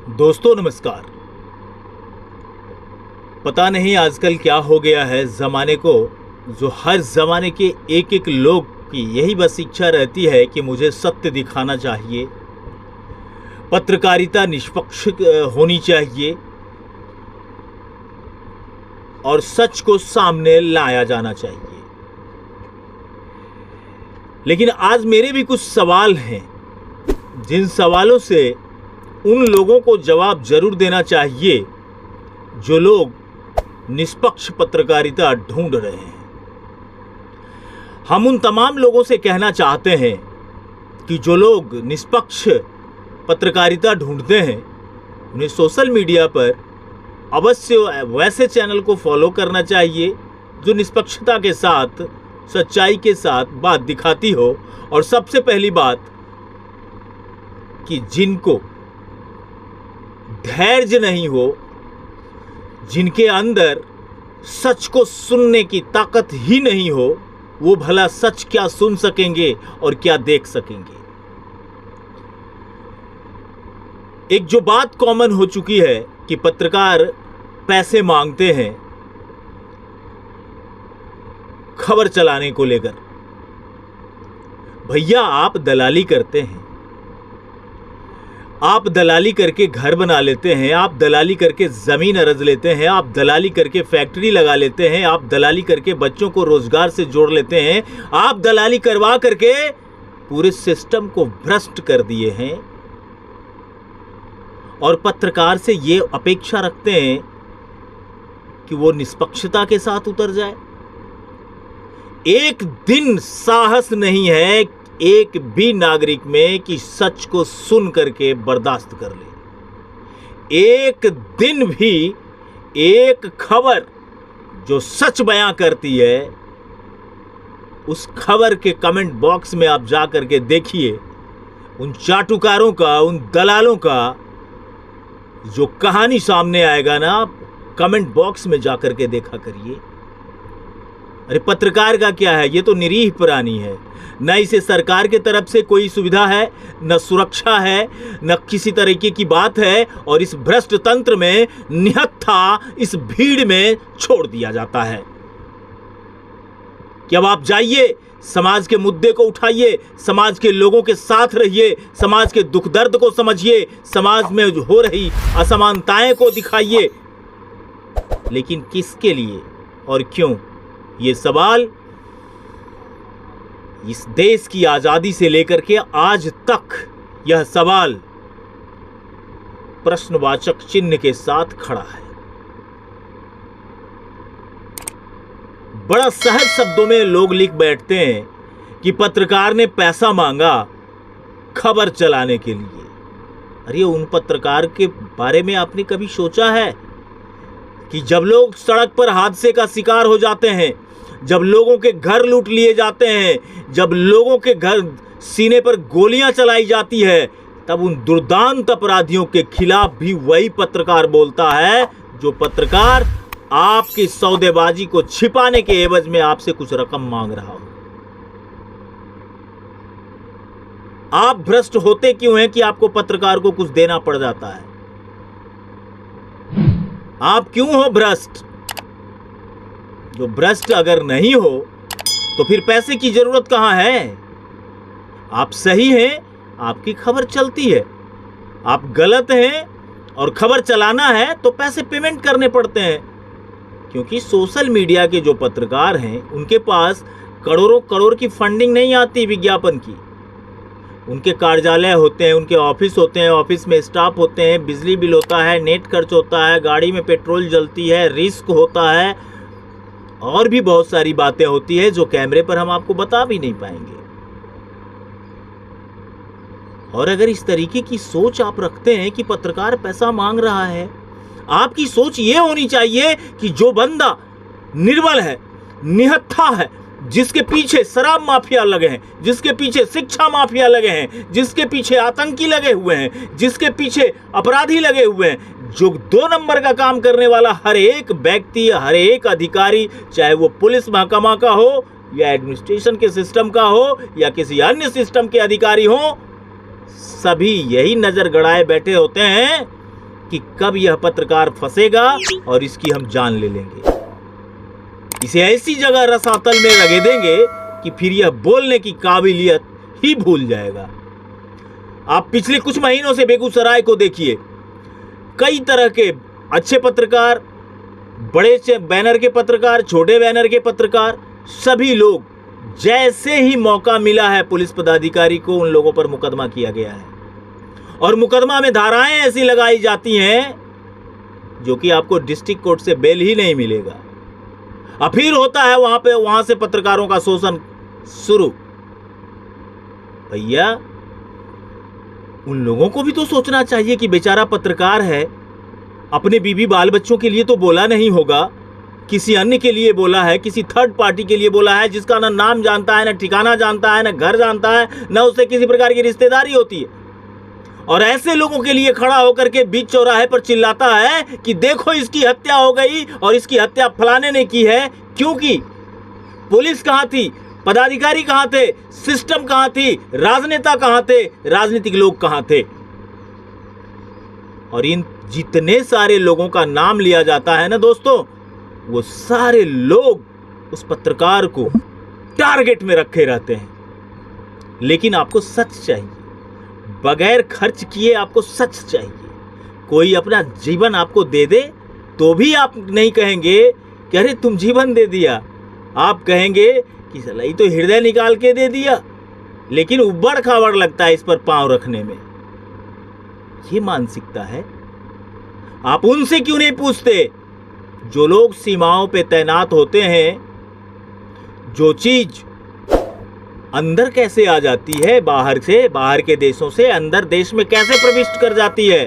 दोस्तों नमस्कार। पता नहीं आजकल क्या हो गया है ज़माने को, जो हर ज़माने के एक एक लोग की यही बस इच्छा रहती है कि मुझे सत्य दिखाना चाहिए, पत्रकारिता निष्पक्ष होनी चाहिए और सच को सामने लाया जाना चाहिए। लेकिन आज मेरे भी कुछ सवाल हैं, जिन सवालों से उन लोगों को जवाब जरूर देना चाहिए जो लोग निष्पक्ष पत्रकारिता ढूंढ रहे हैं। हम उन तमाम लोगों से कहना चाहते हैं कि जो लोग निष्पक्ष पत्रकारिता ढूंढते हैं, उन्हें सोशल मीडिया पर अवश्य वैसे चैनल को फॉलो करना चाहिए जो निष्पक्षता के साथ, सच्चाई के साथ बात दिखाती हो। और सबसे पहली बात कि जिनको धैर्य नहीं हो, जिनके अंदर सच को सुनने की ताकत ही नहीं हो, वो भला सच क्या सुन सकेंगे और क्या देख सकेंगे। एक जो बात कॉमन हो चुकी है कि पत्रकार पैसे मांगते हैं खबर चलाने को लेकर। भैया, आप दलाली करते हैं, आप दलाली करके घर बना लेते हैं, आप दलाली करके ज़मीन अर्ज लेते हैं, आप दलाली करके फैक्ट्री लगा लेते हैं, आप दलाली करके बच्चों को रोजगार से जोड़ लेते हैं, आप दलाली करवा करके पूरे सिस्टम को भ्रष्ट कर दिए हैं। और पत्रकार से ये अपेक्षा रखते हैं कि वो निष्पक्षता के साथ उतर जाए। एक दिन साहस नहीं है एक भी नागरिक में कि सच को सुन करके बर्दाश्त कर ले। एक दिन भी एक खबर जो सच बयां करती है, उस खबर के कमेंट बॉक्स में आप जा करके देखिए उन चाटुकारों का, उन दलालों का जो कहानी सामने आएगा ना, आप कमेंट बॉक्स में जा करके देखा करिए। अरे पत्रकार का क्या है, ये तो निरीह प्राणी है। न इसे सरकार के तरफ से कोई सुविधा है, न सुरक्षा है, न किसी तरीके की बात है, और इस भ्रष्ट तंत्र में निहत्था इस भीड़ में छोड़ दिया जाता है कि अब आप जाइए, समाज के मुद्दे को उठाइए, समाज के लोगों के साथ रहिए, समाज के दुख दर्द को समझिए, समाज में हो रही असमानताएं को दिखाइए। लेकिन किसके लिए और क्यों? ये सवाल इस देश की आजादी से लेकर के आज तक, यह सवाल प्रश्नवाचक चिन्ह के साथ खड़ा है। बड़ा सहज शब्दों में लोग लिख बैठते हैं कि पत्रकार ने पैसा मांगा खबर चलाने के लिए। अरे उन पत्रकार के बारे में आपने कभी सोचा है कि जब लोग सड़क पर हादसे का शिकार हो जाते हैं, जब लोगों के घर लूट लिए जाते हैं, जब लोगों के घर सीने पर गोलियां चलाई जाती है, तब उन दुर्दांत अपराधियों के खिलाफ भी वही पत्रकार बोलता है जो पत्रकार आपकी सौदेबाजी को छिपाने के एवज में आपसे कुछ रकम मांग रहा हो। आप भ्रष्ट होते क्यों हैं कि आपको पत्रकार को कुछ देना पड़ जाता है? आप क्यों हो भ्रष्ट? जो भ्रष्ट अगर नहीं हो तो फिर पैसे की जरूरत कहां है? आप सही हैं, आपकी खबर चलती है। आप गलत हैं और खबर चलाना है तो पैसे पेमेंट करने पड़ते हैं, क्योंकि सोशल मीडिया के जो पत्रकार हैं उनके पास करोड़ों करोड़ की फंडिंग नहीं आती विज्ञापन की। उनके कार्यालय होते हैं, उनके ऑफिस होते हैं, ऑफिस में स्टाफ होते हैं, बिजली बिल होता है, नेट खर्च होता है, गाड़ी में पेट्रोल जलती है, रिस्क होता है, और भी बहुत सारी बातें होती है जो कैमरे पर हम आपको बता भी नहीं पाएंगे। और अगर इस तरीके की सोच आप रखते हैं कि पत्रकार पैसा मांग रहा है, आपकी सोच ये होनी चाहिए कि जो बंदा निर्बल है, निहत्था है, जिसके पीछे शराब माफिया लगे हैं, जिसके पीछे शिक्षा माफिया लगे हैं, जिसके पीछे आतंकी लगे हुए हैं, जिसके पीछे अपराधी लगे हुए हैं, जो 2 नंबर का काम करने वाला हर एक व्यक्ति, हर एक अधिकारी, चाहे वो पुलिस महकमा का हो या एडमिनिस्ट्रेशन के सिस्टम का हो या किसी अन्य सिस्टम के अधिकारी हो, सभी यही नजर गड़ाए बैठे होते हैं कि कब यह पत्रकार फंसेगा और इसकी हम जान ले लेंगे। इसे ऐसी जगह रसातल में रगे देंगे कि फिर यह बोलने की काबिलियत ही भूल जाएगा। आप पिछले कुछ महीनों से बेगूसराय को देखिए, कई तरह के अच्छे पत्रकार, बड़े बैनर के पत्रकार, छोटे बैनर के पत्रकार, सभी लोग जैसे ही मौका मिला है पुलिस पदाधिकारी को, उन लोगों पर मुकदमा किया गया है और मुकदमा में धाराएं ऐसी लगाई जाती हैं जो कि आपको डिस्ट्रिक्ट कोर्ट से बेल ही नहीं मिलेगा। और फिर होता है वहां से पत्रकारों का शोषण शुरू। भैया, उन लोगों को भी तो सोचना चाहिए कि बेचारा पत्रकार है, अपने बीवी बाल बच्चों के लिए तो बोला नहीं होगा, किसी अन्य के लिए बोला है, किसी थर्ड पार्टी के लिए बोला है जिसका ना नाम जानता है, ना ठिकाना जानता है, ना घर जानता है, ना उससे किसी प्रकार की रिश्तेदारी होती है। और ऐसे लोगों के लिए खड़ा होकर के बीच चौराहे पर चिल्लाता है कि देखो इसकी हत्या हो गई और इसकी हत्या फलाने ने की है। क्योंकि पुलिस कहां थी, पदाधिकारी कहां थे, सिस्टम कहां थी, राजनेता कहां थे, राजनीतिक लोग कहां थे। और इन जितने सारे लोगों का नाम लिया जाता है ना दोस्तों, वो सारे लोग उस पत्रकार को टारगेट में रखे रहते हैं। लेकिन आपको सच चाहिए, बगैर खर्च किए आपको सच चाहिए। कोई अपना जीवन आपको दे दे तो भी आप नहीं कहेंगे कि अरे तुम जीवन दे दिया, आप कहेंगे कि साला ये तो हृदय निकाल के दे दिया। लेकिन उबड़ खाबड़ लगता है इस पर पांव रखने में। ये मानसिकता है। आप उनसे क्यों नहीं पूछते जो लोग सीमाओं पे तैनात होते हैं, जो चीज अंदर कैसे आ जाती है बाहर से, बाहर के देशों से अंदर देश में कैसे प्रविष्ट कर जाती है?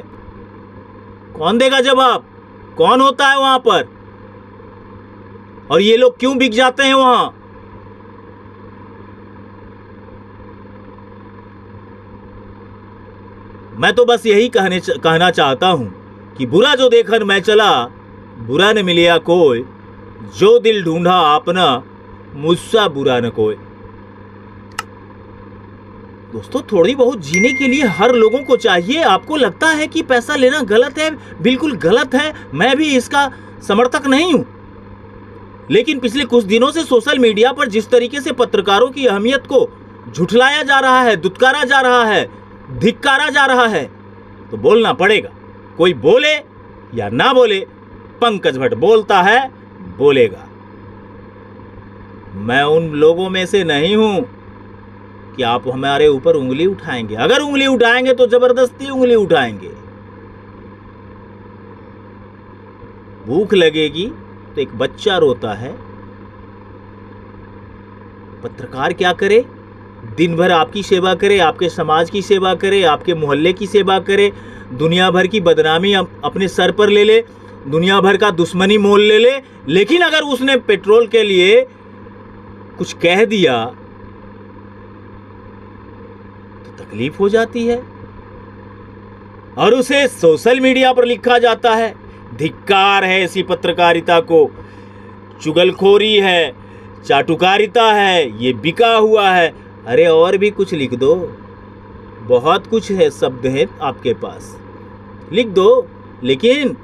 कौन देगा जवाब? कौन होता है वहां पर? और ये लोग क्यों बिक जाते हैं वहां? मैं तो बस यही कहना चाहता हूं कि बुरा जो देखन मैं चला, बुरा न मिलिया कोई, जो दिल ढूंढा आपना, मुझसा बुरा न कोई। दोस्तों, थोड़ी बहुत जीने के लिए हर लोगों को चाहिए। आपको लगता है कि पैसा लेना गलत है, बिल्कुल गलत है, मैं भी इसका समर्थक नहीं हूं। लेकिन पिछले कुछ दिनों से सोशल मीडिया पर जिस तरीके से पत्रकारों की अहमियत को झुठलाया जा रहा है, दुत्कारा जा रहा है, धिक्कारा जा रहा है, तो बोलना पड़ेगा। कोई बोले या ना बोले, पंकज भट्ट बोलता है, बोलेगा। मैं उन लोगों में से नहीं हूं कि आप हमारे ऊपर उंगली उठाएंगे। अगर उंगली उठाएंगे तो जबरदस्ती उंगली उठाएंगे। भूख लगेगी तो एक बच्चा रोता है, पत्रकार क्या करे? दिन भर आपकी सेवा करे, आपके समाज की सेवा करे, आपके मोहल्ले की सेवा करे, दुनिया भर की बदनामी अपने सर पर ले ले, दुनिया भर का दुश्मनी मोल ले ले। लेकिन अगर उसने पेट्रोल के लिए कुछ कह दिया तो तकलीफ हो जाती है और उसे सोशल मीडिया पर लिखा जाता है। धिक्कार है ऐसी पत्रकारिता को, चुगलखोरी है, चाटुकारिता है, ये बिका हुआ है। अरे और भी कुछ लिख दो, बहुत कुछ है, शब्द हैं आपके पास, लिख दो। लेकिन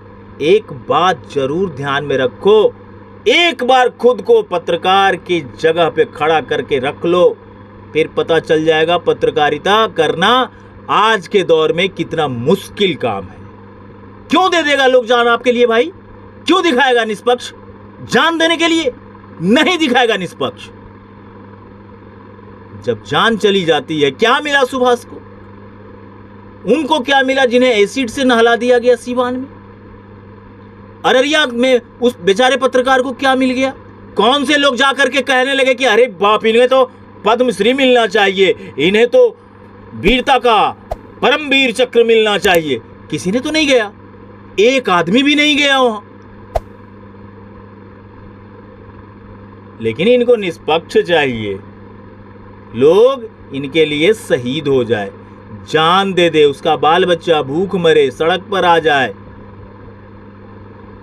एक बात जरूर ध्यान में रखो, एक बार खुद को पत्रकार की जगह पे खड़ा करके रख लो, फिर पता चल जाएगा पत्रकारिता करना आज के दौर में कितना मुश्किल काम है। क्यों दे देगा लोग जान आपके लिए भाई? क्यों दिखाएगा निष्पक्ष? जान देने के लिए नहीं दिखाएगा निष्पक्ष। जब जान चली जाती है, क्या मिला सुभाष को? उनको क्या मिला जिन्हें एसिड से नहला दिया गया सीवान में? अररिया में उस बेचारे पत्रकार को क्या मिल गया? कौन से लोग जाकर के कहने लगे कि अरे बाप, इन्हें तो पद्मश्री मिलना चाहिए, इन्हें तो वीरता का परमवीर चक्र मिलना चाहिए। किसी ने तो नहीं गया, एक आदमी भी नहीं गया वहां। लेकिन इनको निष्पक्ष चाहिए, लोग इनके लिए शहीद हो जाए, जान दे दे, उसका बाल बच्चा भूख मरे, सड़क पर आ जाए,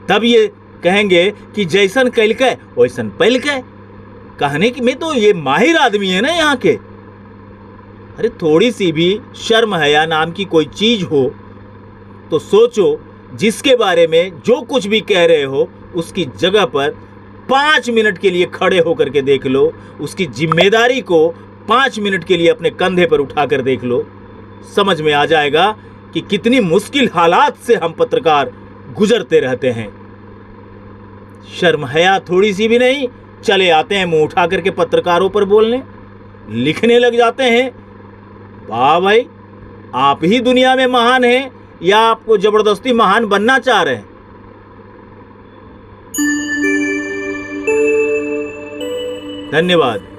तब ये कहेंगे कि जैसन कैलकै वैसन पैलकै। कहने में तो ये माहिर आदमी है ना यहाँ के। अरे थोड़ी सी भी शर्म हया नाम की कोई चीज हो तो सोचो जिसके बारे में जो कुछ भी कह रहे हो उसकी जगह पर 5 मिनट के लिए खड़े होकर के देख लो, उसकी जिम्मेदारी को 5 मिनट के लिए अपने कंधे पर उठाकर देख लो। समझ में आ जाएगा कि कितनी मुश्किल हालात से हम पत्रकार गुजरते रहते हैं। शर्म हया थोड़ी सी भी नहीं, चले आते हैं मुंह उठा करके पत्रकारों पर बोलने, लिखने लग जाते हैं। वाह भाई, आप ही दुनिया में महान हैं या आपको जबरदस्ती महान बनना चाह रहे हैं? धन्यवाद।